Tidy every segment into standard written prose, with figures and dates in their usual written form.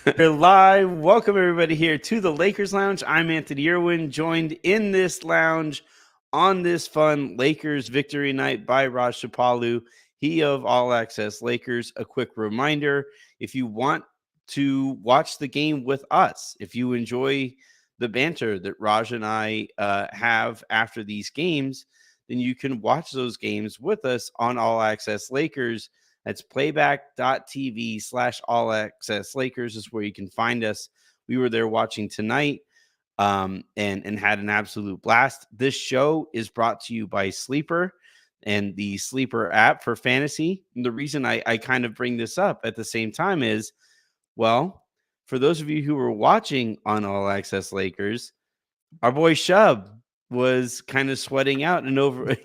We're live. Welcome everybody here to the Lakers Lounge. I'm Anthony Irwin, joined in this lounge on this fun Lakers victory night by Raj Chipalu, he of All Access Lakers. A quick reminder, if you want to watch the game with us, if you enjoy the banter that Raj and I have after these games, then you can watch those games with us on All Access Lakers. That's playback.tv/all access Lakers is where you can find us. We were there watching tonight and had an absolute blast. This show is brought to you by Sleeper and the Sleeper app for fantasy. And the reason I kind of bring this up at the same time is, well, for those of you who were watching on All Access Lakers, our boy Shub was kind of sweating out and over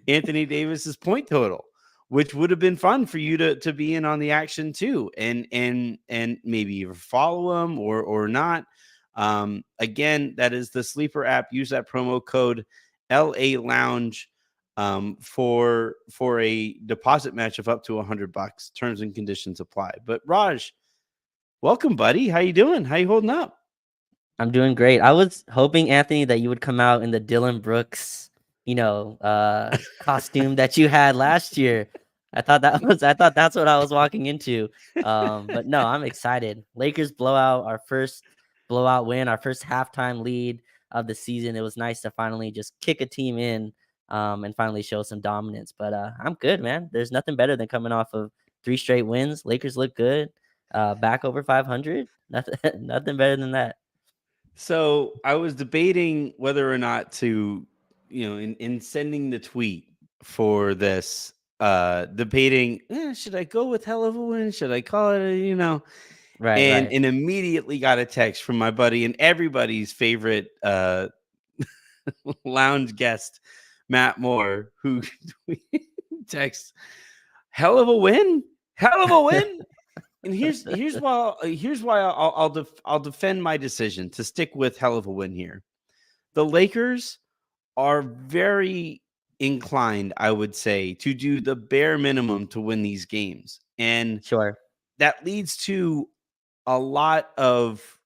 Anthony Davis's point total, which would have been fun for you to be in on the action too, and maybe either follow him or not. Again, that is the Sleeper app. Use that promo code LA Lounge for a deposit match of up to $100. Terms and conditions apply. But Raj, welcome, buddy. How you doing? How you holding up? I'm doing great. I was hoping, Anthony, that you would come out in the Dylan Brooks, costume that you had last year. I thought that's what I was walking into. But no, I'm excited. Lakers blowout, our first blowout win, our first halftime lead of the season. It was nice to finally just kick a team in, and finally show some dominance. But I'm good, man. There's nothing better than coming off of 3 straight wins. Lakers look good. Back over 500. Nothing better than that. So I was debating whether or not to, in sending the tweet for this, debating, should I go with hell of a win? Should I call it, Right, and right. immediately got a text from my buddy and everybody's favorite lounge guest, Matt Moore, who texts, hell of a win, hell of a win. And here's why I'll defend my decision to stick with hell of a win here. The Lakers are very inclined, I would say, to do the bare minimum to win these games, and Sure. that leads to a lot of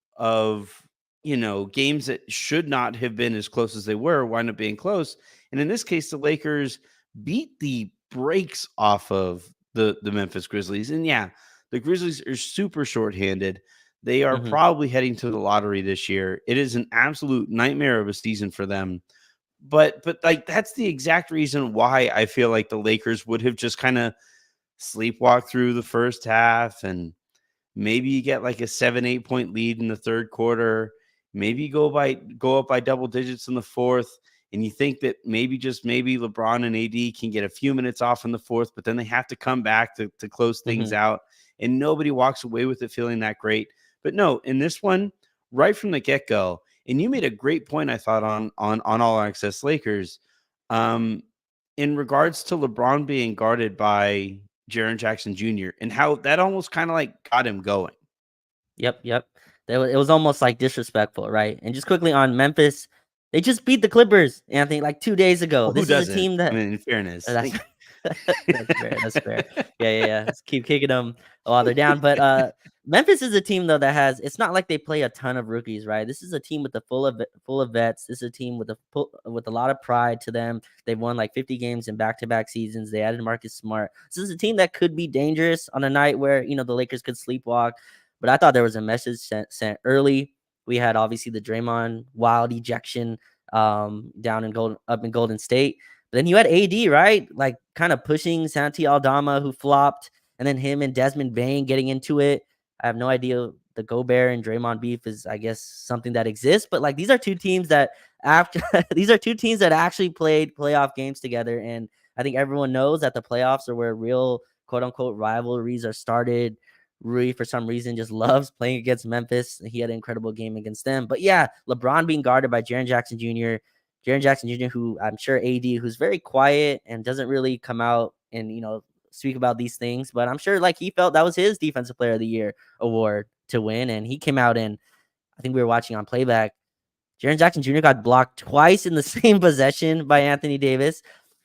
games that should not have been as close as they were wind up being close. And in this case, the Lakers beat the brakes off of the Memphis Grizzlies. And yeah, the Grizzlies are super shorthanded. They are Mhm. probably heading to the lottery this year. It is an absolute nightmare of a season for them. But like that's the exact reason why I feel like the Lakers would have just kind of sleepwalked through the first half, and maybe you get like a 7-8 point lead in the third quarter. Maybe you go up by double digits in the fourth, and you think that maybe LeBron and AD can get a few minutes off in the fourth, but then they have to come back to close things Mhm. out, and nobody walks away with it feeling that great. But no, in this one, right from the get go, and you made a great point, I thought, on All Access Lakers, um, in regards to LeBron being guarded by Jaren Jackson Jr. and how that almost kind of like got him going. Yep, yep. It was almost like disrespectful, right? And just quickly on Memphis, they just beat the Clippers, Anthony, like 2 days ago. Well, who This is a doesn't? team I that mean, in fairness. that's that's fair. That's fair. Yeah, yeah, yeah. Let's keep kicking them while they're down. But Memphis is a team though that has. It's not like they play a ton of rookies, right? This is a team with a full of vets. This is a team with a lot of pride to them. They've won like 50 games in back-to-back seasons. They added Marcus Smart. This is a team that could be dangerous on a night where the Lakers could sleepwalk. But I thought there was a message sent early. We had obviously the Draymond wild ejection down in Golden State. But then you had AD, right? Like kind of pushing Santi Aldama, who flopped, and then him and Desmond Bain getting into it. I have no idea. The Gobert and Draymond beef is, I guess, something that exists. But like these are two teams that after these are two teams that actually played playoff games together. And I think everyone knows that the playoffs are where real quote unquote rivalries are started. Rui, for some reason, just loves playing against Memphis. He had an incredible game against them. But yeah, LeBron being guarded by Jaren Jackson Jr. Jaren Jackson Jr., who I'm sure AD, who's very quiet and doesn't really come out and, speak about these things. But I'm sure like he felt that was his Defensive Player of the Year award to win. And he came out and I think we were watching on playback. Jaren Jackson Jr. got blocked twice in the same possession by Anthony Davis.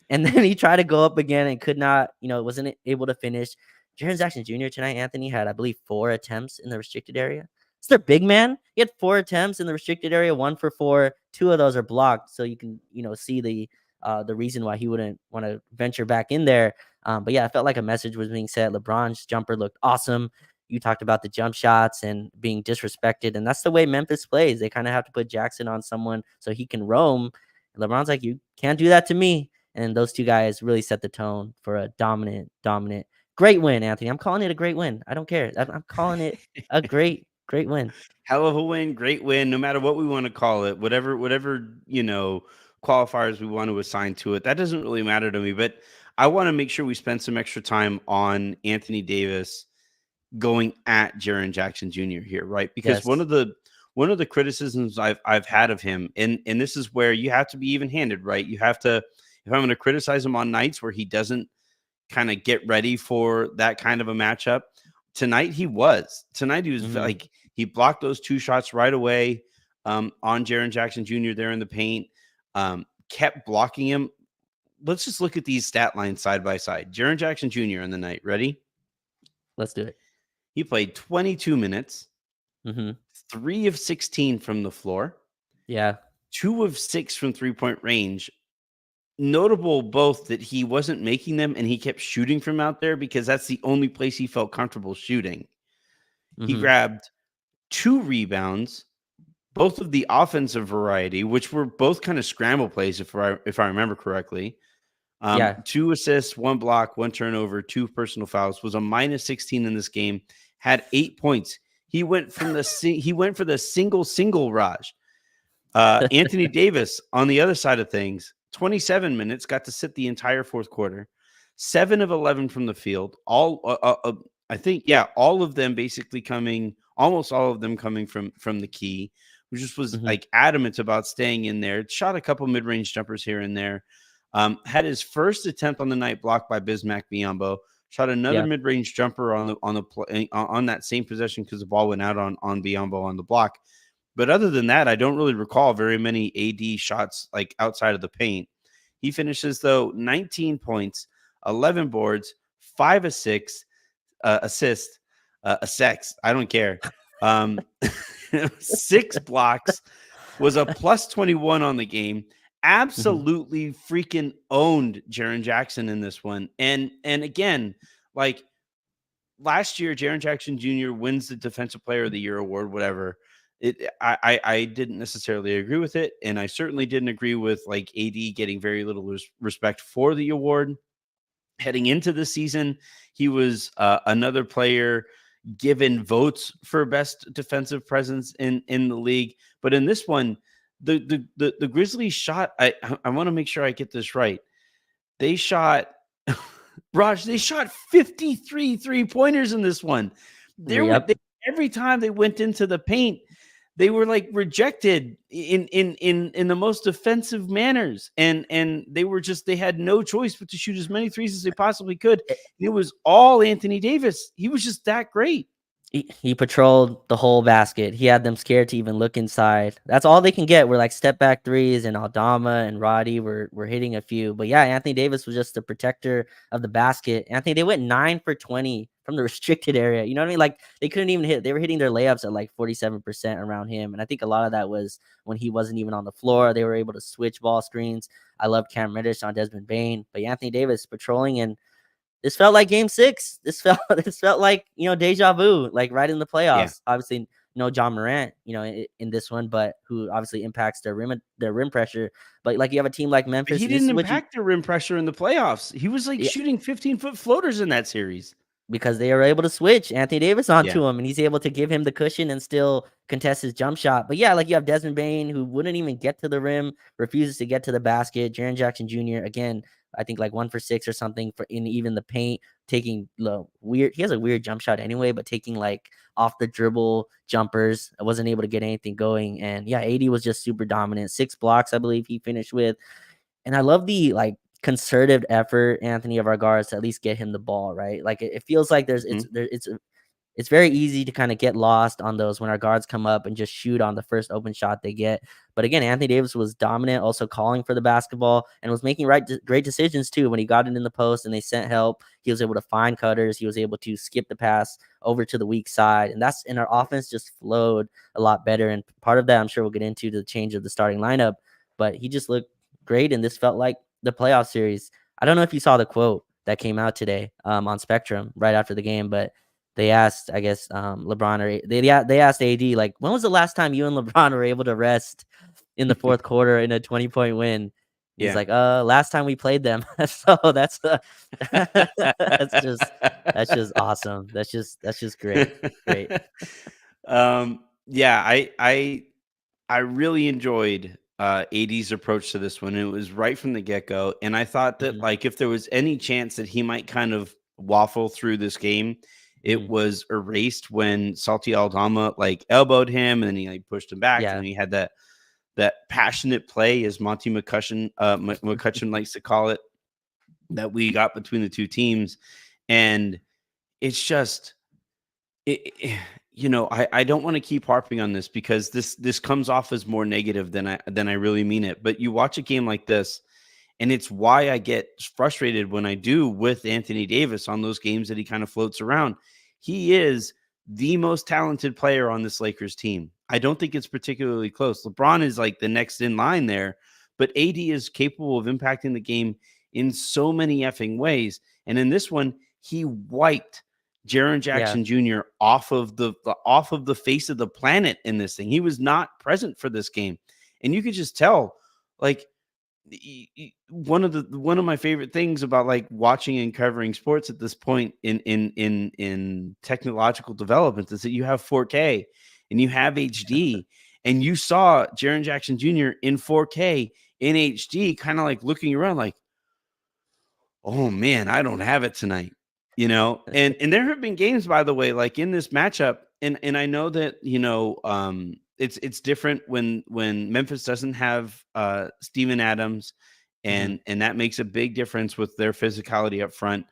And then he tried to go up again and could not, wasn't able to finish. Jaren Jackson Jr. tonight, Anthony, had, I believe, 4 attempts in the restricted area. It's their big man. He had 4 attempts in the restricted area, 1 for 4. 2 of those are blocked. So you can, see the reason why he wouldn't want to venture back in there. But yeah, I felt like a message was being said. LeBron's jumper looked awesome. You talked about the jump shots and being disrespected. And that's the way Memphis plays. They kind of have to put Jackson on someone so he can roam. And LeBron's like, you can't do that to me. And those two guys really set the tone for a dominant, great win, Anthony. I'm calling it a great win. I don't care. I'm calling it a great win. Hell of a win, great win, no matter what we want to call it, whatever, qualifiers we want to assign to it. That doesn't really matter to me, but I want to make sure we spend some extra time on Anthony Davis going at Jaren Jackson Jr. here, right? Because Yes. one of the criticisms I've had of him, and this is where you have to be even-handed, right? You have to, if I'm going to criticize him on nights where he doesn't kind of get ready for that kind of a matchup, tonight he was like, he blocked those 2 shots right away on Jaren Jackson Jr. there in the paint, kept blocking him. Let's just look at these stat lines side by side. Jaren Jackson Jr. on the night. Ready? Let's do it. He played 22 minutes, 3 of 16 from the floor. Yeah. 2 of 6 from 3-point range. Notable both that he wasn't making them and he kept shooting from out there because that's the only place he felt comfortable shooting. He grabbed 2 rebounds, both of the offensive variety, which were both kind of scramble plays, if I remember correctly. 2 assists, 1 block, 1 turnover, 2 personal fouls, was a -16 in this game, had 8 points. He went from he went for the single Raj. Anthony Davis on the other side of things, 27 minutes, got to sit the entire 4th quarter, 7 of 11 from the field. All all of them basically coming, almost all of them coming from the key, which just was like adamant about staying in there. Shot a couple mid-range jumpers here and there. Had his first attempt on the night blocked by Bismack Biyombo. Shot another mid-range jumper on that same possession because the ball went out on Biyombo on the block. But other than that, I don't really recall very many AD shots like outside of the paint. He finishes though 19 points, 11 boards, 5 assists, I don't care. 6 blocks, was a +21 on the game. Absolutely freaking owned Jaren Jackson in this one. And again, like last year, Jaren Jackson Jr. wins the Defensive Player of the Year award, whatever. I didn't necessarily agree with it, and I certainly didn't agree with like AD getting very little respect for the award. Heading into the season, he was another player given votes for best defensive presence in the league. But in this one, the Grizzlies shot, I want to make sure I get this right. They shot Raj, they shot 53 3-pointers in this one. Every time they went into the paint, they were like rejected in the most offensive manners. And they had no choice but to shoot as many threes as they possibly could. It was all Anthony Davis. He was just that great. He patrolled the whole basket. He had them scared to even look inside. That's all they can get. We're like step back threes, and Aldama and Roddy were hitting a few. But yeah, Anthony Davis was just the protector of the basket. Anthony, they went 9 for 20 from the restricted area. You know what I mean? Like they couldn't even hit. They were hitting their layups at like 47% around him. And I think a lot of that was when he wasn't even on the floor. They were able to switch ball screens. I love Cam Reddish on Desmond Bane. But Anthony Davis patrolling, and this felt like game 6. This felt like, deja vu, like right in the playoffs. Yeah. Obviously, no John Morant, in this one, but who obviously impacts their rim pressure. But like you have a team like Memphis. But he didn't impact their rim pressure in the playoffs. He was like shooting 15-foot floaters in that series. Because they are able to switch Anthony Davis onto him, and he's able to give him the cushion and still contest his jump shot. But yeah, like you have Desmond Bane, who wouldn't even get to the rim, refuses to get to the basket. Jaren Jackson Jr., again, I think like 1 for 6 or something in even the paint, taking weird. He has a weird jump shot anyway, but taking like off the dribble jumpers. I wasn't able to get anything going. And yeah, AD was just super dominant. 6 blocks, I believe he finished with. And I love the like concerted effort, Anthony, of our guards to at least get him the ball, right? Like it feels like it's it's very easy to kind of get lost on those when our guards come up and just shoot on the first open shot they get. But again, Anthony Davis was dominant, also calling for the basketball and was making great decisions too. When he got it in the post and they sent help, he was able to find cutters. He was able to skip the pass over to the weak side. And our offense just flowed a lot better. And part of that, I'm sure we'll get into the change of the starting lineup, but he just looked great. And this felt like the playoff series. I don't know if you saw the quote that came out today on Spectrum right after the game, but they asked, I guess, LeBron or they asked AD, like, when was the last time you and LeBron were able to rest in the fourth quarter in a 20-point win? He's like, last time we played them. So that's that's just awesome. That's just great. Great. Yeah, I really enjoyed AD's approach to this one. It was right from the get-go. And I thought that Mhm, like if there was any chance that he might kind of waffle through this game, it mhm. was erased when Salty Aldama like elbowed him and then he like pushed him back and Yeah. then he had that passionate play, as Monty McCutcheon likes to call it, that we got between the two teams. And it's just I don't want to keep harping on this because this comes off as more negative than I really mean it. But you watch a game like this, and it's why I get frustrated when I do with Anthony Davis on those games that he kind of floats around. He is the most talented player on this Lakers team. I don't think it's particularly close. LeBron is like the next in line there, but AD is capable of impacting the game in so many effing ways. And in this one, he wiped Jaren Yeah. Jackson Jr. off of the face of the planet in this thing. He was not present for this game, and you could just tell, like one of my favorite things about like watching and covering sports at this point in technological development is that you have 4K and you have HD, and you saw Jaren Jackson Jr. in 4K in HD, kind of like looking around like, oh man, I don't have it tonight. And there have been games, by the way, like in this matchup, and I know that it's different when Memphis doesn't have Steven Adams, Mhm. and that makes a big difference with their physicality up front,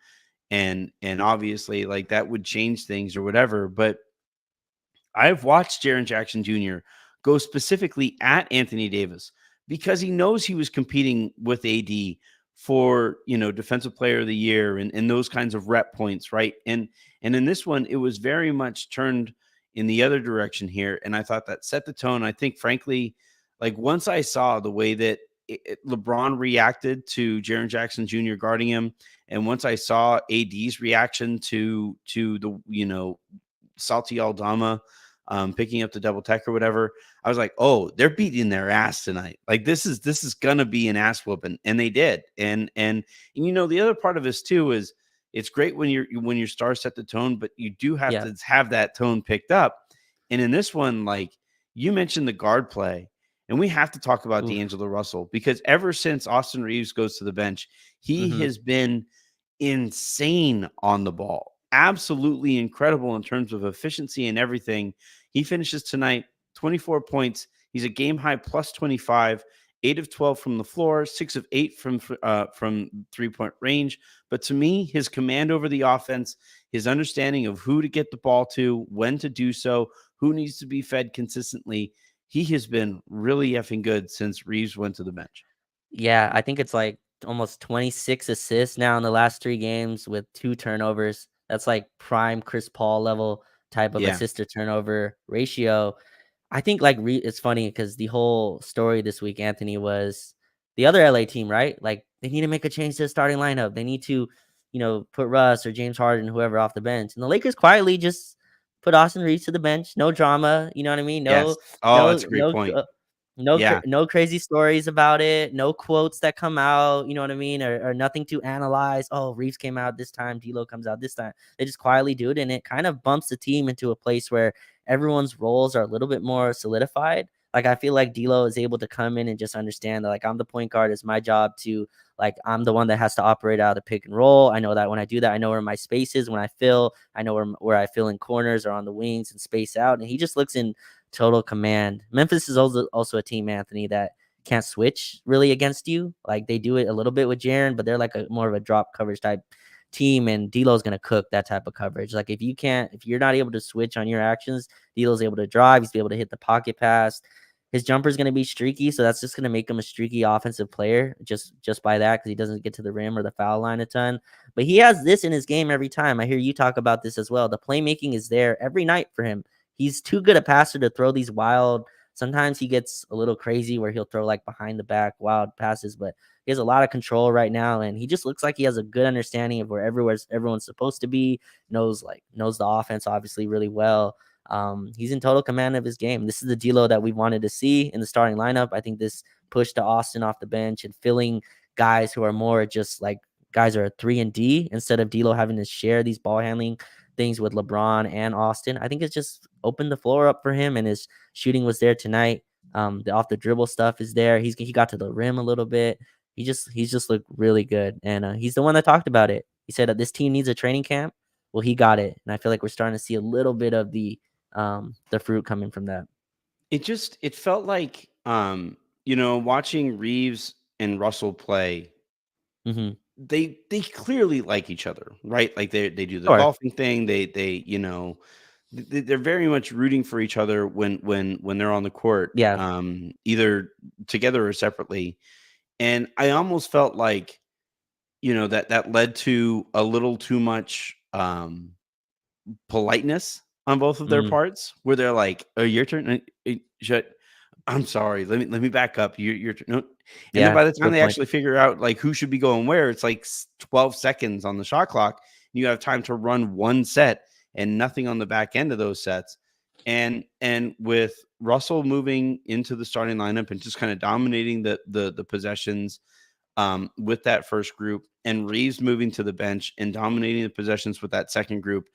and obviously like that would change things or whatever. But I've watched Jaren Jackson Jr. go specifically at Anthony Davis because he knows he was competing with AD for, defensive player of the year and those kinds of rep points, right? And in this one, it was very much turned in the other direction here. And I thought that set the tone. I think, frankly, like once I saw the way that LeBron reacted to Jaren Jackson Jr. guarding him, and once I saw AD's reaction to the, Salty Aldama picking up the double tech or whatever, I was like, oh, they're beating their ass tonight. Like this is gonna be an ass whooping, and they did. And the other part of this too is it's great when your stars set the tone, but you do have Yeah. to have that tone picked up. And in this one, like you mentioned the guard play, and we have to talk about Oof. D'Angelo Russell because ever since Austin Reaves goes to the bench, he Mhm. has been insane on the ball. Absolutely incredible in terms of efficiency and everything. He finishes tonight 24 points. He's a game high plus 25, 8 of 12 from the floor, 6 of 8 from 3-point range. But to me, his command over the offense, his understanding of who to get the ball to, when to do so, who needs to be fed consistently, he has been really effing good since Reeves went to the bench. Yeah, I think it's like almost 26 assists now in the last 3 games with 2 turnovers. That's like prime Chris Paul level type of Yeah. assist to turnover ratio. I think like it's funny because the whole story this week, Anthony, was the other LA team, right? Like they need to make a change to the starting lineup. They need to, put Russ or James Harden, whoever, off the bench. And the Lakers quietly just put Austin Reeves to the bench. No drama. You know what I mean? Yes. No, Oh, that's no, a great no, point. no, Yeah. no crazy stories about it. No quotes that come out. You know what I mean? Or nothing to analyze. Oh, Reeves came out this time. D'Lo comes out this time. They just quietly do it, and it kind of bumps the team into a place where everyone's roles are a little bit more solidified. Like I feel like D'Lo is able to come in and just understand that like I'm the point guard. It's my job to like I'm the one that has to operate out of the pick and roll. I know that when I do that, I know where my space is. When I fill, I know where I fill in corners or on the wings and space out. And he just looks in total command. Memphis is also a team, Anthony, that can't switch really against you. Like they do it a little bit with Jaren, but they're like a more of a drop coverage type team, and D'Lo's gonna cook that type of coverage. Like if you're not able to switch on your actions, D'Lo's able to drive. He's able to hit the pocket pass. His jumper is going to be streaky, so that's just going to make him a streaky offensive player just by that, because he doesn't get to the rim or the foul line a ton. But he has this in his game every time. I hear you talk about this as well. The playmaking is there every night for him. He's too good a passer to throw these wild. Sometimes he gets a little crazy where he'll throw like behind the back wild passes, but he has a lot of control right now, and he just looks like he has a good understanding of where everyone's supposed to be. Knows the offense obviously really well. He's in total command of his game. This is the D'Lo that we wanted to see in the starting lineup. I think this push to Austin off the bench and filling guys who are more just like guys who are 3 and D instead of D'Lo having to share these ball handling things with LeBron and Austin. I think it's just opened the floor up for him, and his shooting was there tonight. The off the dribble stuff is there. He got to the rim a little bit. He's just looked really good, and he's the one that talked about it. He said that this team needs a training camp. Well, he got it, and I feel like we're starting to see a little bit of the fruit coming from that. It felt like watching Reaves and Russell play, they clearly like each other, right? Like they do the golfing thing. They're very much rooting for each other when they're on the court, either together or separately. And I almost felt like that led to a little too much politeness on both of their parts, where they're like, "Oh, your turn. I'm sorry. Let me back up. Your turn." No. And then by the time they actually figure out like who should be going where, it's like 12 seconds on the shot clock. You have time to run one set and nothing on the back end of those sets. And with Russell moving into the starting lineup and just kind of dominating the possessions with that first group, and Reaves moving to the bench and dominating the possessions with that second group,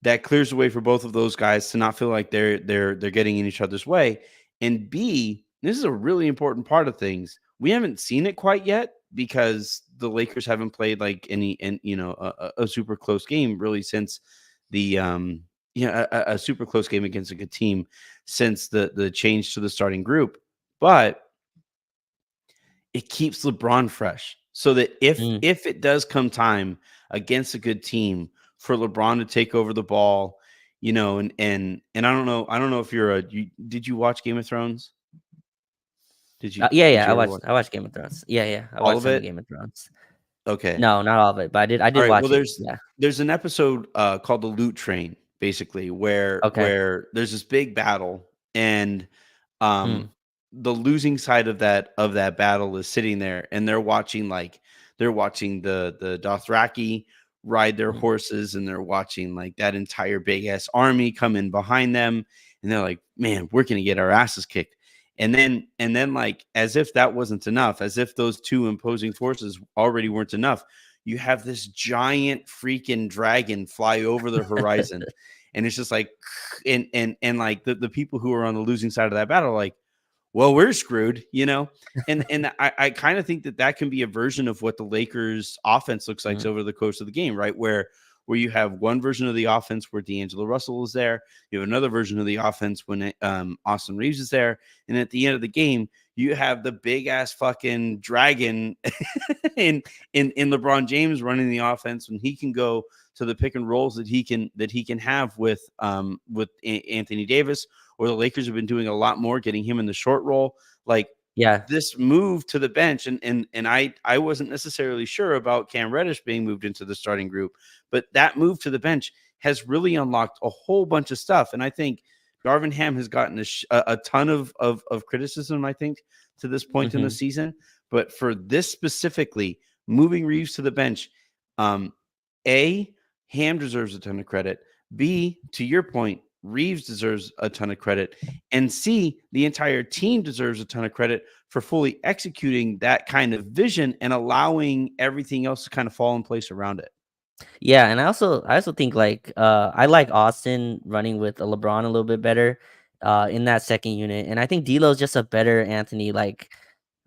that clears the way for both of those guys to not feel like they're getting in each other's way. And B, this is a really important part of things. We haven't seen it quite yet because the Lakers haven't played like a super close game really since the a super close game against a good team since the change to the starting group. But it keeps LeBron fresh, so that if it does come time against a good team for LeBron to take over the ball, and I don't know if did you watch Game of Thrones? Did you? I watched Game of Thrones. I all watched of it. Game of Thrones. Okay. No, not all of it, but I did watch it. There's an episode called The Loot Train, basically, where there's this big battle, and the losing side of that battle is sitting there, and they're watching the Dothraki ride their horses, and they're watching like that entire big ass army come in behind them, and they're like, man, we're gonna get our asses kicked. And then like, as if that wasn't enough, as if those two imposing forces already weren't enough, you have this giant freaking dragon fly over the horizon. And it's just like, and like the people who are on the losing side of that battle are like, well, we're screwed, and I kind of think that can be a version of what the Lakers offense looks like over the course of the game, right? Where you have one version of the offense where D'Angelo Russell is there. You have another version of the offense when Austin Reaves is there. And at the end of the game, you have the big ass fucking dragon in LeBron James running the offense, when he can go to the pick and rolls that he can have with Anthony Davis, or the Lakers have been doing a lot more, getting him in the short roll. Like, this move to the bench, and I wasn't necessarily sure about Cam Reddish being moved into the starting group, but that move to the bench has really unlocked a whole bunch of stuff. And I think Darvin Ham has gotten a ton of criticism, I think, to this point in the season. But for this specifically, moving Reaves to the bench, A, Ham deserves a ton of credit. B, to your point, Reaves deserves a ton of credit. And C, the entire team deserves a ton of credit for fully executing that kind of vision and allowing everything else to kind of fall in place around it. Yeah, and I also think like I like Austin running with LeBron a little bit better in that second unit, and I think D'Lo's just a better Anthony, like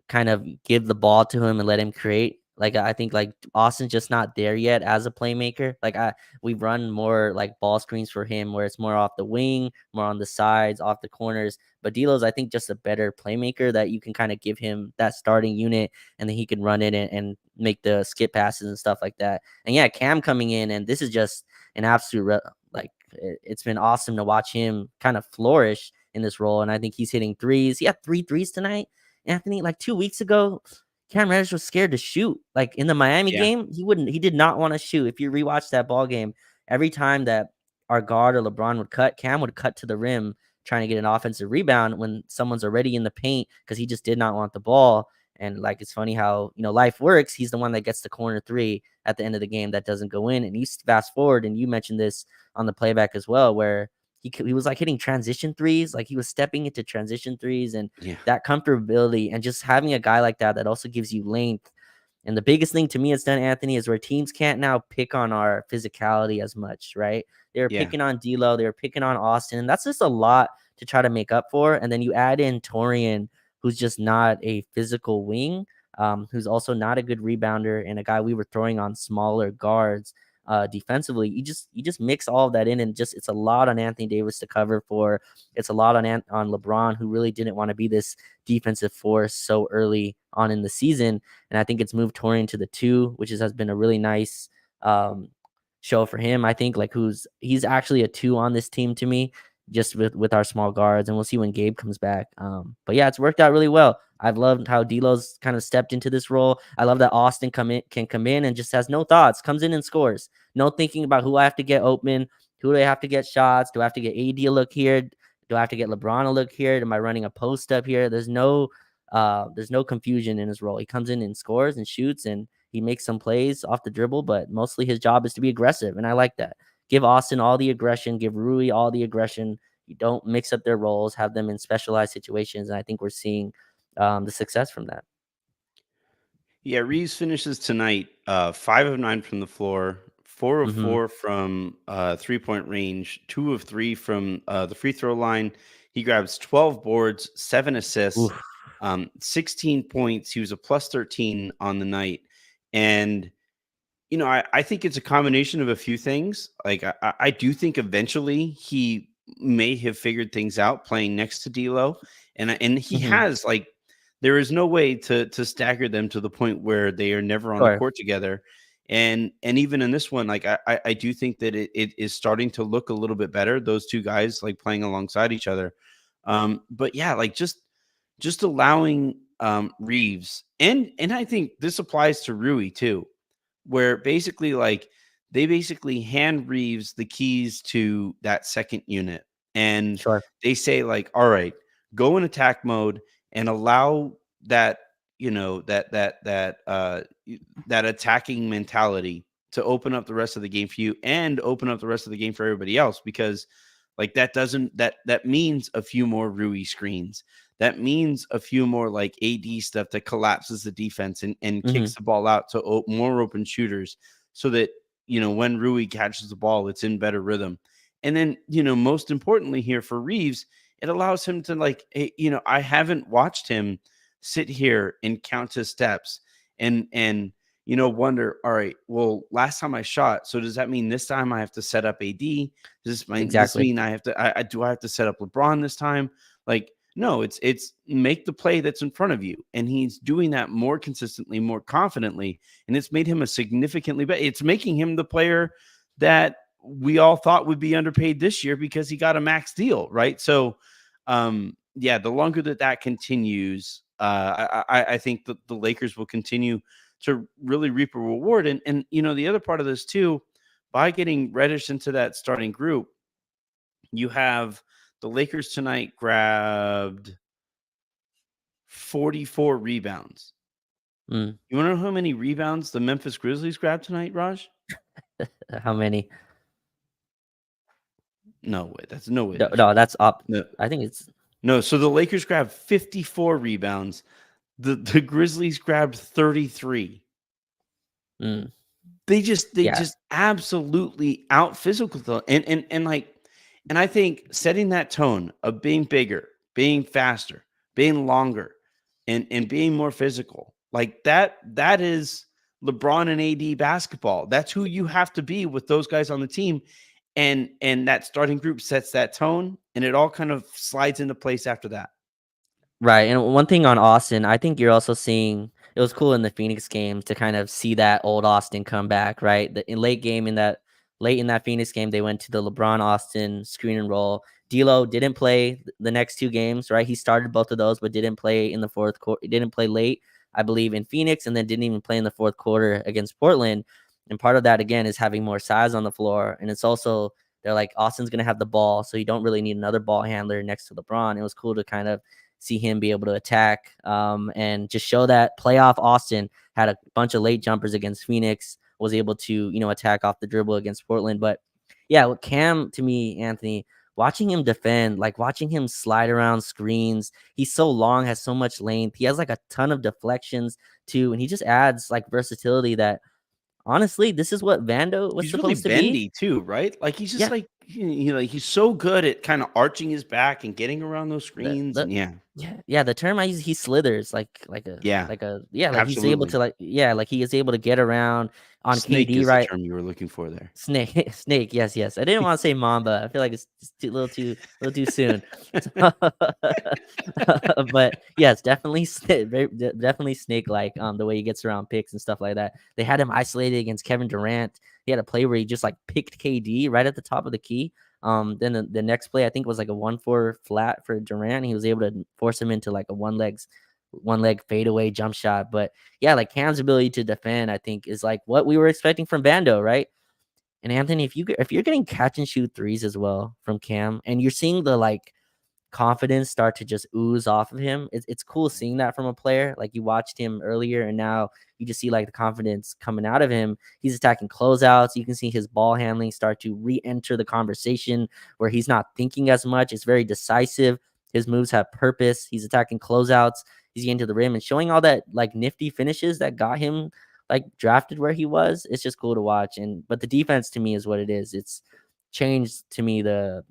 kind of give the ball to him and let him create. Like I think like Austin's just not there yet as a playmaker. Like we run more like ball screens for him where it's more off the wing, more on the sides, off the corners. But D'Lo's I think just a better playmaker that you can kind of give him that starting unit and then he can run it and make the skip passes and stuff like that. And yeah, Cam coming in and this is just an absolute like it's been awesome to watch him kind of flourish in this role. And I think he's hitting threes. He had 3 threes tonight. Anthony, like 2 weeks ago, Cam Reddish was scared to shoot. Like in the Miami Yeah. game, he did not want to shoot. If you rewatch that ball game, every time that our guard or LeBron would cut, Cam would cut to the rim trying to get an offensive rebound when someone's already in the paint because he just did not want the ball. And like it's funny how life works. He's the one that gets the corner three at the end of the game that doesn't go in. And you fast forward, and you mentioned this on the playback as well, where he was like hitting transition threes, like he was stepping into transition threes, and Yeah. that comfortability and just having a guy like that also gives you length. And the biggest thing to me it's done, Anthony, is where teams can't now pick on our physicality as much, right? They were Yeah. picking on D'Lo, they were picking on Austin, and that's just a lot to try to make up for. And then you add in Torian, who's just not a physical wing, who's also not a good rebounder, and a guy we were throwing on smaller guards defensively. You just mix all of that in, and just it's a lot on Anthony Davis to cover for. It's a lot on LeBron, who really didn't want to be this defensive force so early on in the season. And I think it's moved Torian to the 2, which has been a really nice show for him. I think like he's actually a 2 on this team to me, just with our small guards, and we'll see when Gabe comes back. But yeah, it's worked out really well. I've loved how D'Lo's kind of stepped into this role. I love that Austin can come in and just has no thoughts, comes in and scores. No thinking about who I have to get open, who do I have to get shots, do I have to get AD a look here, do I have to get LeBron a look here, am I running a post up here? There's no confusion in his role. He comes in and scores and shoots, and he makes some plays off the dribble, but mostly his job is to be aggressive, and I like that. Give Austin all the aggression, give Rui all the aggression. You don't mix up their roles, have them in specialized situations, and I think we're seeing the success from that. Yeah, Reaves finishes tonight 5 of 9 from the floor, 4 of Mm-hmm. 4 from 3-point range, 2 of 3 from the free throw line. He grabs 12 boards, 7 assists, Oof. 16 points. He was a plus 13 on the night. And, I think it's a combination of a few things. Like, I do think eventually he may have figured things out playing next to D'Lo. And he Mm-hmm. has, like, there is no way to stagger them to the point where they are never on the Sure. court together. And even in this one, like I do think that it is starting to look a little bit better. Those two guys like playing alongside each other. But yeah, like just allowing Reaves and I think this applies to Rui too, where basically like they basically hand Reaves the keys to that second unit. And Sure. they say, like, all right, go in attack mode and allow that, that attacking mentality to open up the rest of the game for you and open up the rest of the game for everybody else. Because like that means a few more Rui screens. That means a few more like AD stuff that collapses the defense and Mm-hmm. kicks the ball out to more open shooters, so that when Rui catches the ball, it's in better rhythm. And then most importantly here for Reaves, it allows him to like, I haven't watched him sit here and count his steps and wonder, all right, well, last time I shot, so does that mean this time I have to set up AD? Does this Exactly. mean I have to do I have to set up LeBron this time? Like, no, it's make the play that's in front of you. And he's doing that more consistently, more confidently, and it's made him a significantly better. It's making him the player that we all thought would be underpaid this year because he got a max deal, right? So yeah, the longer that continues, I think that the Lakers will continue to really reap a reward. And the other part of this too, by getting Reddish into that starting group, you have the Lakers tonight grabbed 44 rebounds. Mm. You want to know how many rebounds the Memphis Grizzlies grabbed tonight, Raj? How many? No way. That's no way. No, that's up. No. I think it's No. So the Lakers grabbed 54 rebounds. The Grizzlies grabbed 33. mm, They yeah. just absolutely out physical them. And I think setting that tone of being bigger, being faster, being longer, and being more physical, like that is LeBron and AD basketball. That's who you have to be with those guys on the team. And that starting group sets that tone, and it all kind of slides into place after that. Right, and one thing on Austin, I think you're also seeing it was cool in the Phoenix game to kind of see that old Austin come back, right? In late in that Phoenix game, they went to the LeBron Austin screen and roll. D'Lo didn't play the next two games, right? He started both of those, but didn't play in the fourth quarter. He didn't play late, I believe, in Phoenix, and then didn't even play in the fourth quarter against Portland. And part of that again is having more size on the floor, and it's also they're like Austin's gonna have the ball, so you don't really need another ball handler next to LeBron. It was cool to kind of see him be able to attack and just show that playoff Austin had a bunch of late jumpers against Phoenix, was able to, attack off the dribble against Portland. But yeah, with Cam, to me, Anthony, watching him defend, like watching him slide around screens, he's so long, has so much length. He has like a ton of deflections too. And he just adds like versatility that honestly, this is what Vando was He's really supposed to be. bendy too, right? Like he's just Yeah. like he's so good at kind of arching his back and getting around those screens. The And yeah, yeah, the term I use, he slithers like yeah, like he's able absolutely. to like he is able to get around on Snake KD, is the right? term you were looking for there. Snake, yes. I didn't want to say Mamba. I feel like it's too little too soon. But yes, definitely definitely Snake like the way he gets around picks and stuff like that. They had him isolated against Kevin Durant. He had a play where he just like picked KD right at the top of the key. Then the next play I think was like a 1-4 flat for Durant. He was able to force him into like a one leg fadeaway jump shot. But yeah, like Cam's ability to defend, I think, is like what we were expecting from Vando, right? And Anthony, if you're getting catch and shoot threes as well from Cam, and you're seeing the like confidence start to just ooze off of him, it's cool seeing that from a player. Like you watched him earlier, and now you just see like the confidence coming out of him. He's attacking closeouts. You can see his ball handling start to re-enter the conversation where he's not thinking as much. It's very decisive. His moves have purpose. He's attacking closeouts. He's getting to the rim and showing all that like nifty finishes that got him like drafted where he was. It's just cool to watch. But the defense to me is what it is. It's changed to me the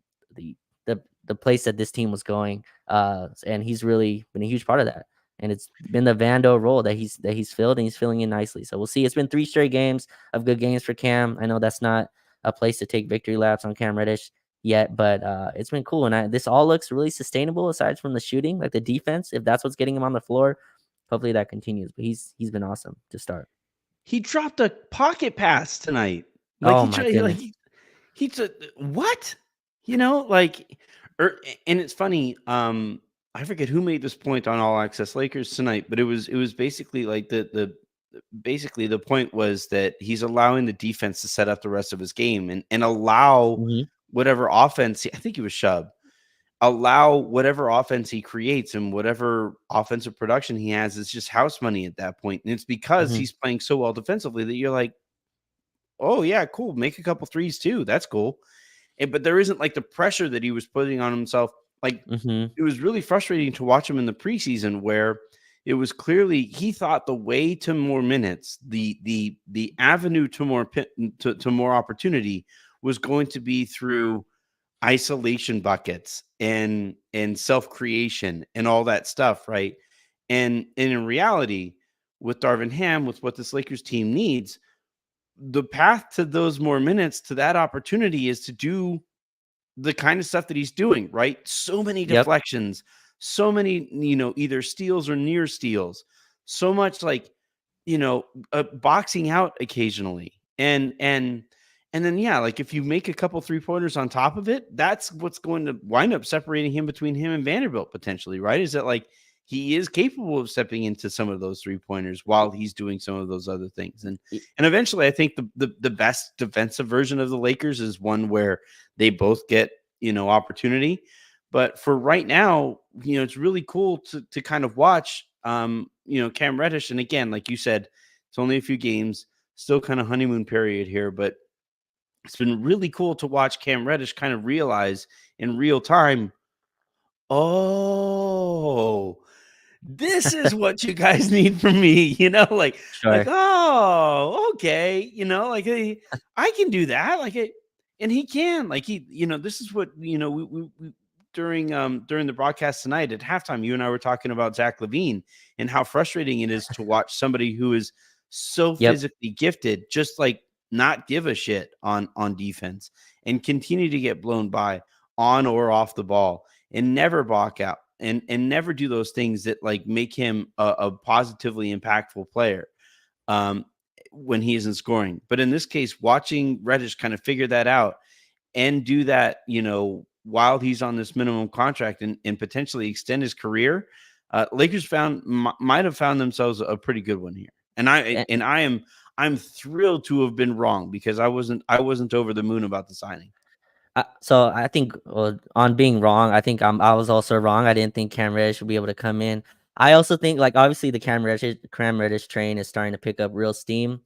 the place that this team was going. And he's really been a huge part of that. And it's been the Vando role that he's filled, and he's filling in nicely. So we'll see. It's been 3 straight games of good games for Cam. I know that's not a place to take victory laps on Cam Reddish yet, but it's been cool. And this all looks really sustainable aside from the shooting, like the defense. If that's what's getting him on the floor, hopefully that continues. But he's been awesome to start. He dropped a pocket pass tonight. Like Oh he my tried, like goodness. he said, what? And it's funny. I forget who made this point on All Access Lakers tonight, but it was basically like basically the point was that he's allowing the defense to set up the rest of his game and allow Mhm. whatever offense. I think he was Shub. Allow whatever offense he creates and whatever offensive production he has is just house money at that point. And it's because Mhm. he's playing so well defensively that you're like, oh yeah, cool. Make a couple threes too. That's cool. But there isn't like the pressure that he was putting on himself. Like Mhm. it was really frustrating to watch him in the preseason where it was clearly he thought the way to more minutes, the avenue to more opportunity was going to be through isolation buckets and self-creation and all that stuff, right? And in reality, with Darvin Ham, with what this Lakers team needs, the path to those more minutes, to that opportunity, is to do the kind of stuff that he's doing, right? So many Yep. deflections, so many, either steals or near steals, so much like, boxing out occasionally. And then, yeah, like if you make a couple 3-pointers on top of it, that's what's going to wind up separating him between him and Vanderbilt potentially, right? Is that like he is capable of stepping into some of those 3-pointers while he's doing some of those other things. And eventually I think the best defensive version of the Lakers is one where they both get, opportunity. But for right now, it's really cool to kind of watch, Cam Reddish. And again, like you said, it's only a few games, still kind of honeymoon period here, but it's been really cool to watch Cam Reddish kind of realize in real time, oh, this is what you guys need from me, like, Sure. oh, okay, like I can do that, and he can, like this is what we during the broadcast tonight at halftime, you and I were talking about Zach LaVine and how frustrating it is to watch somebody who is so Yep. physically gifted, just like not give a shit on defense and continue to get blown by on or off the ball and never balk out and never do those things that like make him a positively impactful player um, when he isn't scoring. But in this case, watching Reddish kind of figure that out and do that, while he's on this minimum contract and potentially extend his career, Lakers might have found themselves a pretty good one here. And I'm thrilled to have been wrong because I wasn't over the moon about the signing. So I think on being wrong, I was also wrong. I didn't think Cam Reddish would be able to come in. I also think like obviously the Cam Reddish train is starting to pick up real steam.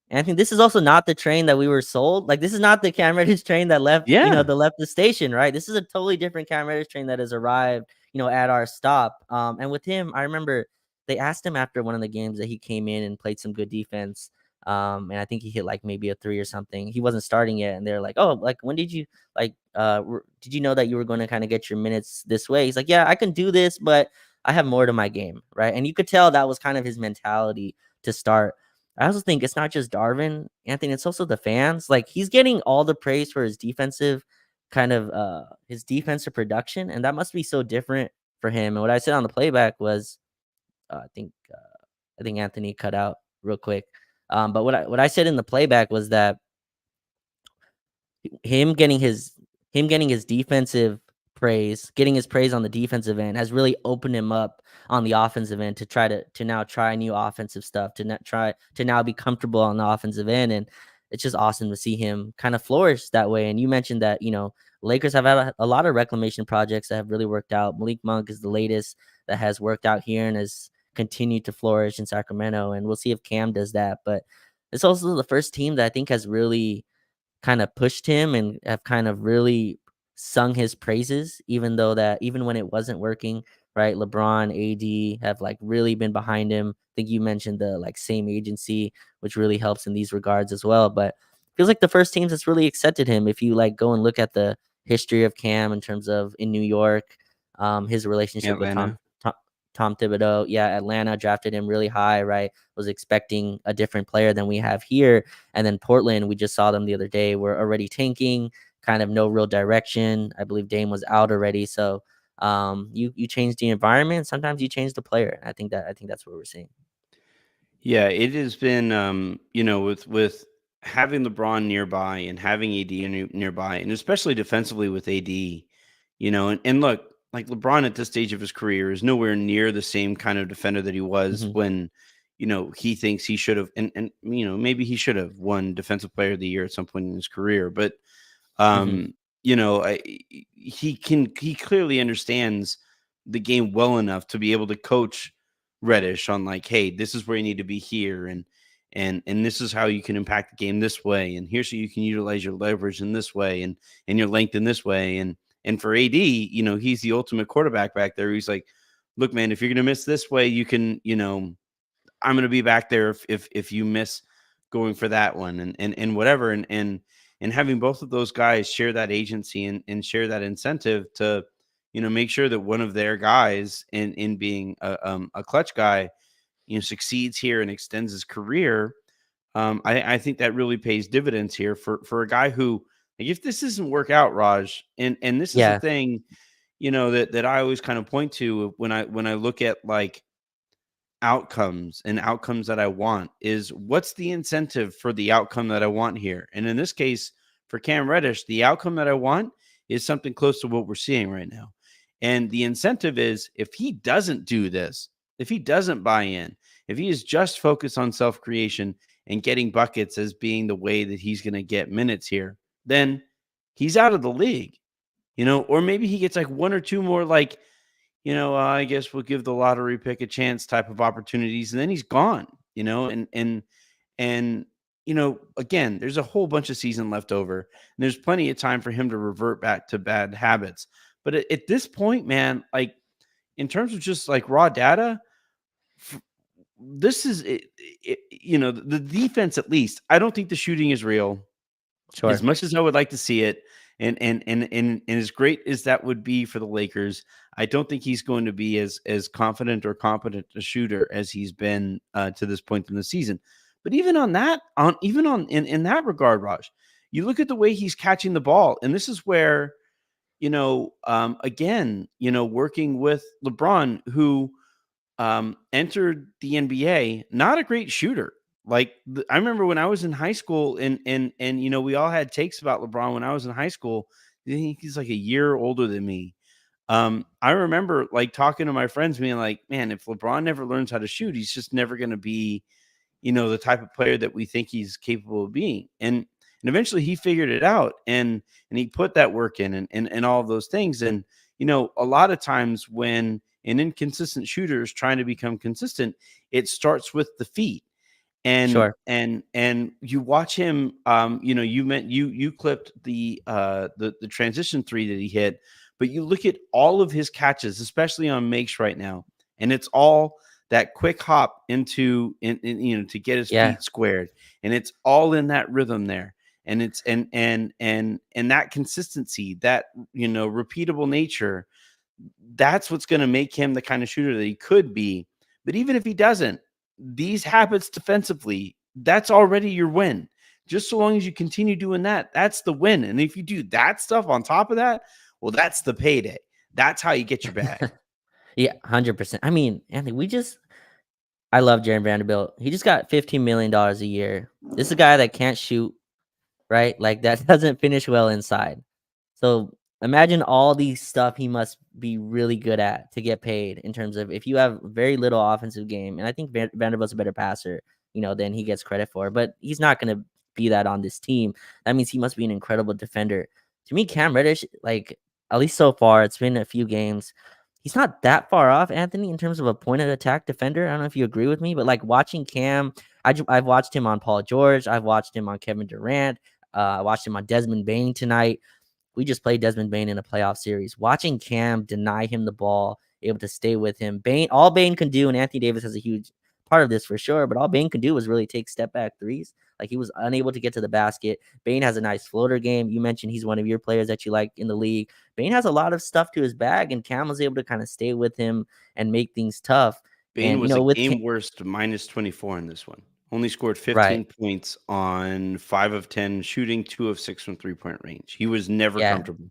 And I think this is also not the train that we were sold. Like this is not the Cam Reddish train that left, Yeah. left the station, right? This is a totally different Cam Reddish train that has arrived, at our stop. And with him, I remember they asked him after one of the games that he came in and played some good defense. And I think he hit like maybe a 3 or something. He wasn't starting yet, and they're like, "Oh, like when did you did you know that you were going to kind of get your minutes this way?" He's like, "Yeah, I can do this, but I have more to my game, right?" And you could tell that was kind of his mentality to start. I also think it's not just Darvin, Anthony, it's also the fans. Like he's getting all the praise for his defensive his defensive production, and that must be so different for him. And what I said on the playback was I think Anthony cut out real quick. But what I said in the playback was that him getting his defensive praise, getting his praise on the defensive end has really opened him up on the offensive end to now try new offensive stuff, to now be comfortable on the offensive end. And it's just awesome to see him kind of flourish that way. And you mentioned that, Lakers have had a lot of reclamation projects that have really worked out. Malik Monk is the latest that has worked out here and has continued to flourish in Sacramento. And we'll see if Cam does that. But it's also the first team that I think has really kind of pushed him and have kind of really sung his praises, even when it wasn't working, right? LeBron, AD have like really been behind him. I think you mentioned the like same agency, which really helps in these regards as well. But it feels like the first teams that's really accepted him. If you like go and look at the history of Cam in terms of in New York, his relationship with Atlanta. Tom Thibodeau. Yeah, Atlanta drafted him really high, right? Was expecting a different player than we have here. And then Portland, we just saw them the other day, were already tanking, kind of no real direction. I believe Dame was out already. So you change the environment. Sometimes you change the player. I think that's what we're seeing. Yeah, it has been with having LeBron nearby and having AD nearby, and especially defensively with AD, and look, like LeBron at this stage of his career is nowhere near the same kind of defender that he was Mm-hmm. when, he thinks he should have, and maybe he should have won Defensive Player of the Year at some point in his career, but Mm-hmm. um, he clearly understands the game well enough to be able to coach Reddish on like, hey, this is where you need to be here, and this is how you can impact the game this way, and here's how you can utilize your leverage in this way, and your length in this way, and for AD, he's the ultimate quarterback back there. He's like, look, man, if you're gonna miss this way, you can, I'm gonna be back there if you miss going for that one, and whatever, and having both of those guys share that agency and share that incentive to, make sure that one of their guys in being a clutch guy, succeeds here and extends his career. I think that really pays dividends here for a guy who, like, if this doesn't work out, Raj, and this is the Yeah. thing, that I always kind of point to when I look at like outcomes and outcomes that I want is what's the incentive for the outcome that I want here? And in this case, for Cam Reddish, the outcome that I want is something close to what we're seeing right now. And the incentive is if he doesn't do this, if he doesn't buy in, if he is just focused on self creation and getting buckets as being the way that he's going to get minutes here, then he's out of the league, or maybe he gets like one or two more, like, I guess we'll give the lottery pick a chance type of opportunities, and then he's gone, and again, there's a whole bunch of season left over, and there's plenty of time for him to revert back to bad habits. But at this point, man, like in terms of just like raw data, this is the defense. At least I don't think the shooting is real as Sure. much as I would like to see it. And as great as that would be for the Lakers, I don't think he's going to be as confident or competent a shooter as he's been to this point in the season. But even on that, in that regard, Raj, you look at the way he's catching the ball, and this is where, again, working with LeBron, who entered the NBA, not a great shooter. Like I remember when I was in high school, and we all had takes about LeBron when I was in high school. I think he's like a year older than me. I remember like talking to my friends, being like, "Man, if LeBron never learns how to shoot, he's just never going to be, the type of player that we think he's capable of being." And eventually he figured it out, and he put that work in, and all of those things. And a lot of times when an inconsistent shooter is trying to become consistent, it starts with the feet. And Sure. and you watch him, you clipped the transition three that he hit, but you look at all of his catches, especially on makes right now, and it's all that quick hop to get his Yeah. feet squared, and it's all in that rhythm there. And it's and that consistency, that repeatable nature, that's what's going to make him the kind of shooter that he could be. But even if he doesn't, these habits defensively, that's already your win. Just so long as you continue doing that, that's the win. And if you do that stuff on top of that, well, that's the payday. That's how you get your bag. Yeah, 100%. I mean, Anthony, I love Jaren Vanderbilt. He just got $15 million a year. This is a guy that can't shoot, right? Like that doesn't finish well inside. So imagine all these stuff he must be really good at to get paid, in terms of if you have very little offensive game. And I think Vanderbilt's a better passer, than he gets credit for, but he's not going to be that on this team. That means he must be an incredible defender. To me, Cam Reddish, like, at least so far, it's been a few games, he's not that far off, Anthony, in terms of a point of attack defender. I don't know if you agree with me, but like watching Cam, I've watched him on Paul George. I've watched him on Kevin Durant. I watched him on Desmond Bane tonight. We just played Desmond Bane in a playoff series. Watching Cam deny him the ball, able to stay with him. All Bane can do, and Anthony Davis has a huge part of this for sure, but all Bane can do is really take step back threes. Like, he was unable to get to the basket. Bane has a nice floater game. You mentioned he's one of your players that you like in the league. Bane has a lot of stuff to his bag, and Cam was able to kind of stay with him and make things tough. Bane And, was a with game worst minus 24 in this one. Only scored 15 right. points on 5 of 10 shooting, 2 of 6 from 3-point range. He was never Yeah. comfortable.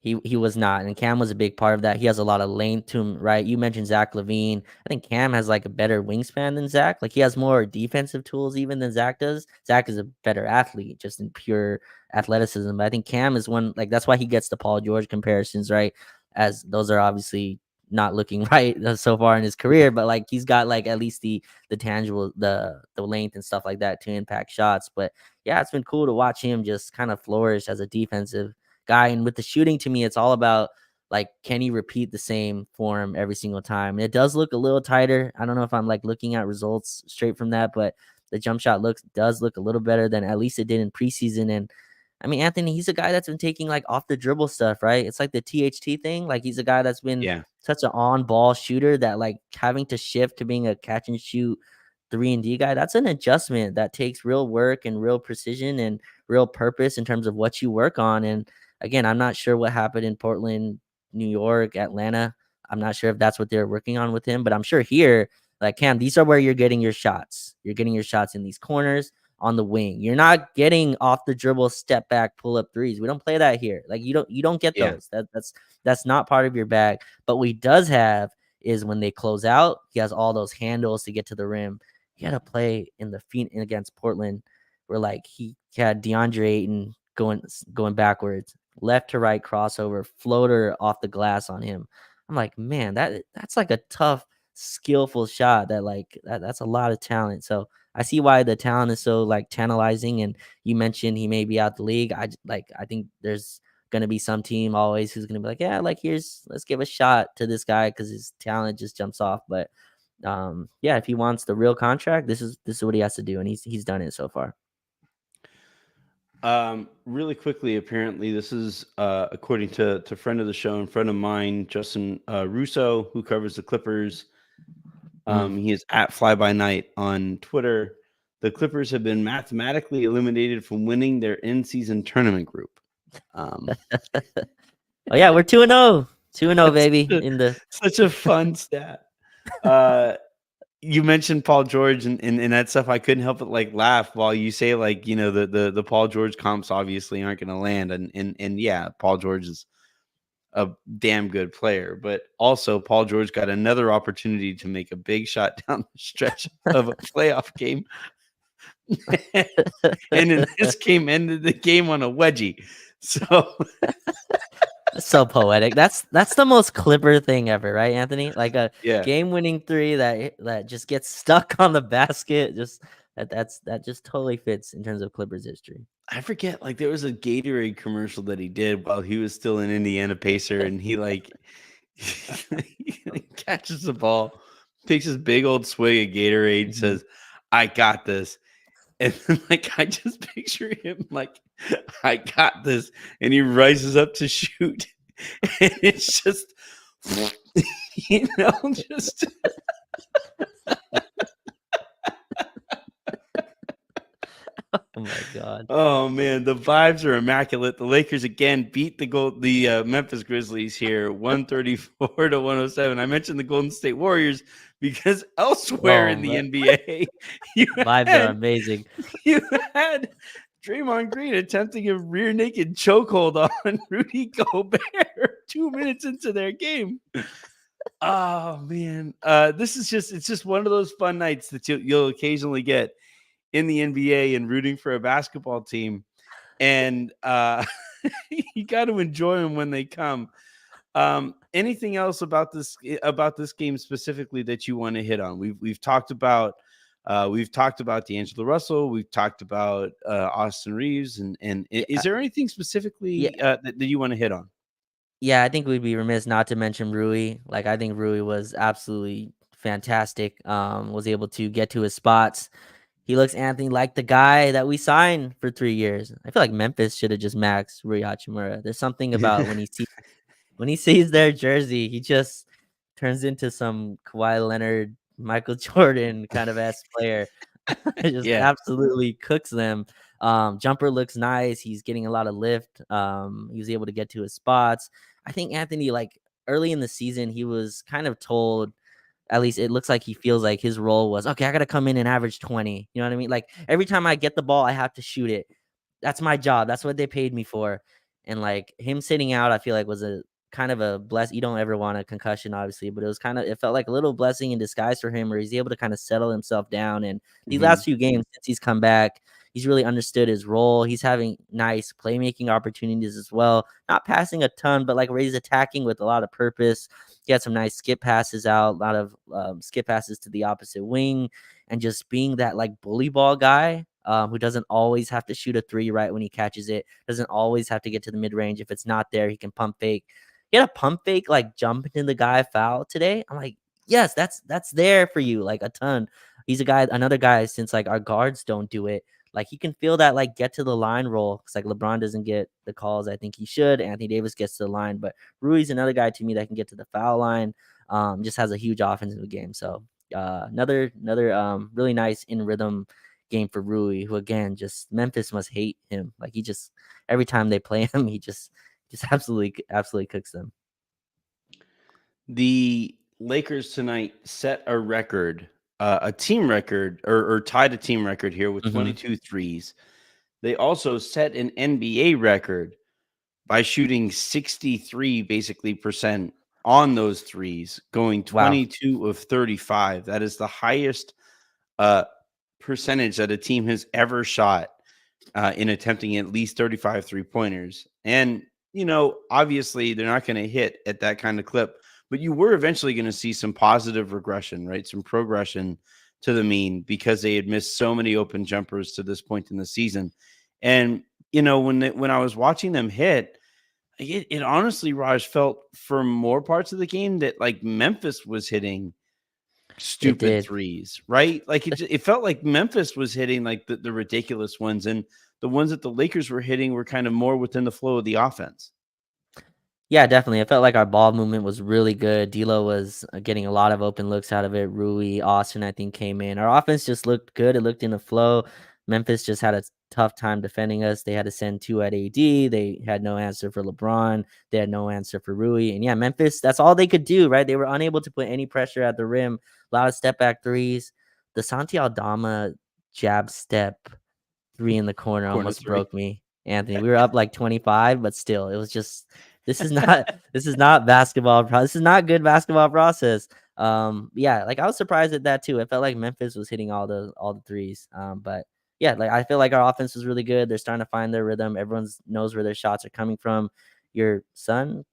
He was not, and Cam was a big part of that. He has a lot of length to him, right? You mentioned Zach LaVine. I think Cam has like a better wingspan than Zach. Like, he has more defensive tools even than Zach does. Zach is a better athlete, just in pure athleticism. But I think Cam is one, like, that's why he gets the Paul George comparisons, right? As those are obviously not looking right so far in his career, but like, he's got like at least the tangible, the length and stuff like that to impact shots. But yeah, it's been cool to watch him just kind of flourish as a defensive guy. And with the shooting, to me, it's all about, like, can he repeat the same form every single time? And it does look a little tighter. I don't know if I'm like looking at results straight from that, but the jump shot does look a little better than at least it did in preseason. And I mean, Anthony, he's a guy that's been taking like off the dribble stuff, right? It's like the THT thing. Like, he's a guy that's been Yeah. such an on ball shooter that, like, having to shift to being a catch and shoot 3-and-D guy, that's an adjustment that takes real work and real precision and real purpose in terms of what you work on. And again, I'm not sure what happened in Portland, New York, Atlanta. I'm not sure if that's what they're working on with him, but I'm sure here, like, Cam, these are where you're getting your shots. You're getting your shots in these corners, on the wing. You're not getting off the dribble, step back, pull up threes. We don't play that here. Like, you don't get Yeah. those. That's not part of your bag. But what he does have is, when they close out, he has all those handles to get to the rim. He had a play in the feet against Portland where, like, he had DeAndre Ayton going backwards, left to right crossover, floater off the glass on him. I'm like, man, that's like a tough, skillful shot. That's a lot of talent. So I see why the talent is so, like, tantalizing. And you mentioned he may be out the league. I think there's gonna be some team always who's gonna be like, yeah, like, let's give a shot to this guy because his talent just jumps off. But yeah, if he wants the real contract, this is what he has to do, and he's done it so far. Really quickly, apparently, this is according to friend of the show and friend of mine, Justin Russo, who covers the Clippers. He is at Fly By Night on Twitter. The Clippers have been mathematically eliminated from winning their in-season tournament group. Um, Oh yeah, we're 2-0. 2-0, that's baby. such a, In the such a fun stat. Uh, you mentioned Paul George and that stuff. I couldn't help but like laugh while you say like the Paul George comps obviously aren't going to land, and yeah, Paul George is a damn good player, but also Paul George got another opportunity to make a big shot down the stretch of a playoff game, and in this game ended the game on a wedgie. So so poetic. That's the most Clipper thing ever, right, Anthony? Like a yeah, game-winning three that just gets stuck on the basket. Just that just totally fits in terms of Clippers history. I forget, like, there was a Gatorade commercial that he did while he was still an Indiana Pacer, and he, like, he, like, catches the ball, takes his big old swig of Gatorade, Mhm. says, "I got this." And then, like, I just picture him like, "I got this," and he rises up to shoot, and it's just, just Oh my god. oh man, the vibes are immaculate. The Lakers again beat the Memphis Grizzlies here, 134 to 107. I mentioned the Golden State Warriors because elsewhere in Whoa, the NBA, you vibes are had amazing. you had Draymond Green attempting a rear naked chokehold on Rudy Gobert 2 minutes into their game. Oh man, this is it's just one of those fun nights that you'll occasionally get in the NBA and rooting for a basketball team, and you got to enjoy them when they come. Anything else about this game specifically that you want to hit on? We've talked about D'Angelo Russell. We've talked about Austin Reaves, and is Yeah, there anything yeah, specifically that you want to hit on? yeah. I think we'd be remiss not to mention Rui. Like I think Rui was absolutely fantastic. Was able to get to his spots. He looks, Anthony, like the guy that we signed for 3 years. I feel like Memphis should have just maxed Rui Hachimura. There's something about when he sees their jersey, he just turns into some Kawhi Leonard, Michael Jordan kind of ass player. It just Yeah. absolutely cooks them. Jumper looks nice. He's getting a lot of lift. He was able to get to his spots. I think Anthony, like early in the season, he was kind of told, at least it looks like he feels like his role was, okay, I got to come in and average 20. You know what I mean? Like every time I get the ball, I have to shoot it. That's my job. That's what they paid me for. And like him sitting out, I feel like was a kind of a bless. You don't ever want a concussion, obviously, but it felt like a little blessing in disguise for him where he's able to kind of settle himself down. And these Mhm. last few games since he's come back, he's really understood his role. He's having nice playmaking opportunities as well. Not passing a ton, but like where he's attacking with a lot of purpose. He had some nice skip passes out, a lot of skip passes to the opposite wing, and just being that like bully ball guy who doesn't always have to shoot a three right when he catches it, doesn't always have to get to the mid range. If it's not there, he can pump fake. He had a pump fake like jump into the guy foul today. I'm like, yes, that's there for you like a ton. He's another guy since like our guards don't do it. Like he can feel that like get to the line roll because like LeBron doesn't get the calls I think he should. Anthony Davis gets to the line, but Rui's another guy to me that can get to the foul line. Just has a huge offensive game. So another really nice in rhythm game for Rui, who again just Memphis must hate him. Like he just every time they play him, he just absolutely cooks them. The Lakers tonight set a record, a team record, or tied a team record here with Mm-hmm. 22 threes. They also set an NBA record by shooting 63 basically percent on those threes, going Wow. 22 of 35. That is the highest uh, percentage that a team has ever shot in attempting at least 35 3-pointers. And, obviously they're not going to hit at that kind of clip, but you were eventually going to see some positive regression, right? Some progression to the mean because they had missed so many open jumpers to this point in the season. And, when I was watching them hit, it honestly, Raj, felt for more parts of the game that like Memphis was hitting It stupid did. threes, right? Like it felt like Memphis was hitting like the ridiculous ones, and the ones that the Lakers were hitting were kind of more within the flow of the offense. Yeah, definitely. It felt like our ball movement was really good. D'Lo was getting a lot of open looks out of it. Rui, Austin, I think, came in. Our offense just looked good. It looked in the flow. Memphis just had a tough time defending us. They had to send 2 at AD. They had no answer for LeBron. They had no answer for Rui. And yeah, Memphis, that's all they could do, right? They were unable to put any pressure at the rim. A lot of step back threes. The Santi Aldama jab step 3 in the corner almost three. broke me, Anthony. We were up like 25, but still, it was just this is not basketball. This is not good basketball process. Yeah, like I was surprised at that too. It felt like Memphis was hitting all the threes. But yeah, like I feel like our offense was really good. They're starting to find their rhythm. Everyone knows where their shots are coming from. Your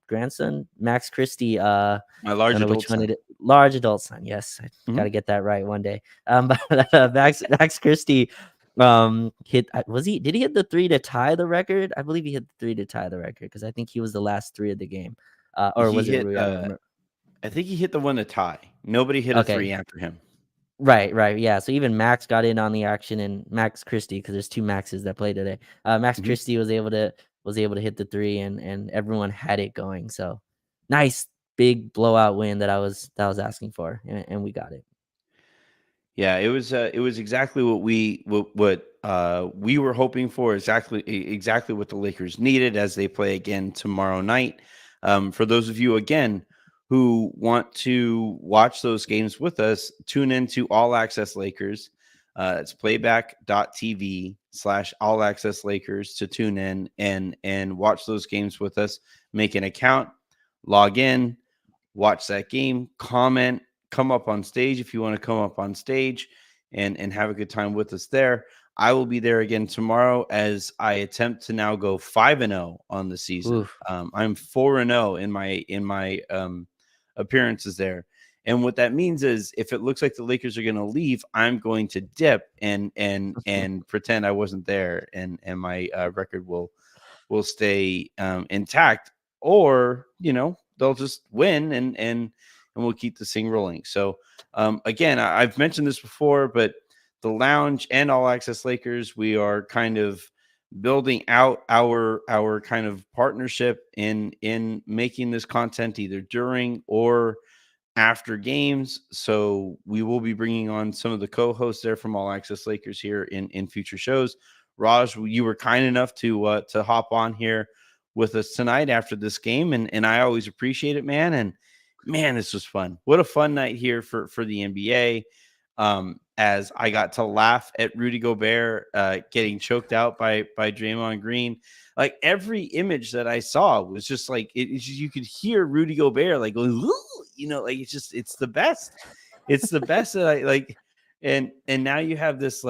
grandson, Max Christie. My large adult son. Large adult son. Yes, I got to get that right one day. But Max Christie did he hit the 3 to tie the record? I believe he hit the 3 to tie the record because I think he was the last 3 of the game. Or was it Rui? I think he hit the one to tie. Nobody hit a 3 after him. Right. Yeah. So even Max got in on the action, and Max Christie, because there's 2 Maxes that play today. Max Christie was able to hit the 3, and everyone had it going. So nice big blowout win that I was asking for, and we got it. Yeah, it was exactly what we were hoping for. Exactly what the Lakers needed as they play again tomorrow night. For those of you again who want to watch those games with us, tune into All Access Lakers. It's playback.tv/All Access Lakers to tune in and watch those games with us. Make an account, log in, watch that game, comment, come up on stage if you want to come up on stage and have a good time with us there. I will be there again tomorrow as I attempt to now go 5-0 on the season. I'm 4-0 in my appearances there. And what that means is if it looks like the Lakers are going to leave, I'm going to dip and pretend I wasn't there, and my record will stay intact, or they'll just win and we'll keep this thing rolling. So again, I've mentioned this before, but the Lounge and All Access Lakers, we are kind of building out our kind of partnership in making this content either during or after games. So we will be bringing on some of the co-hosts there from All Access Lakers here in future shows. Raj, you were kind enough to hop on here with us tonight after this game, and I always appreciate it, man. And man, this was fun. What a fun night here for the NBA. As I got to laugh at Rudy Gobert getting choked out by Draymond Green. Like every image that I saw was just like you could hear Rudy Gobert like going, like it's the best. It's the best that I like. And now you have this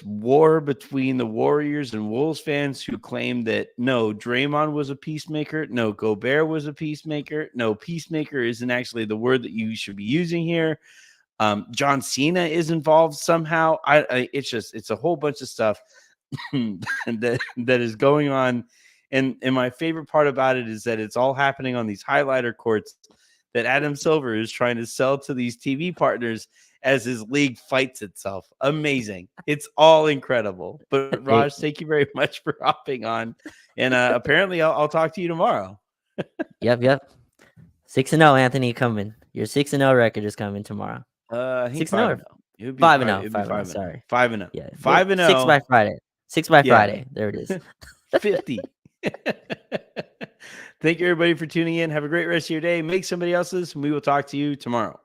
war between the Warriors and Wolves fans who claim that no, Draymond was a peacemaker, no, Gobert was a peacemaker, no, peacemaker isn't actually the word that you should be using here. John Cena is involved somehow. It's a whole bunch of stuff that is going on. And my favorite part about it is that it's all happening on these highlighter courts that Adam Silver is trying to sell to these TV partners as his league fights itself. Amazing. It's all incredible. But Raj, thank you very much for hopping on. And apparently I'll talk to you tomorrow. Yep. 6-0, Anthony, coming. Your 6-0 record is coming tomorrow. I think 6-0. 5-0. Sorry. 5-0. Yeah. 5-0. 6 by Friday. 6 by Friday. There it is. 50. Thank you, everybody, for tuning in. Have a great rest of your day. Make somebody else's. And we will talk to you tomorrow.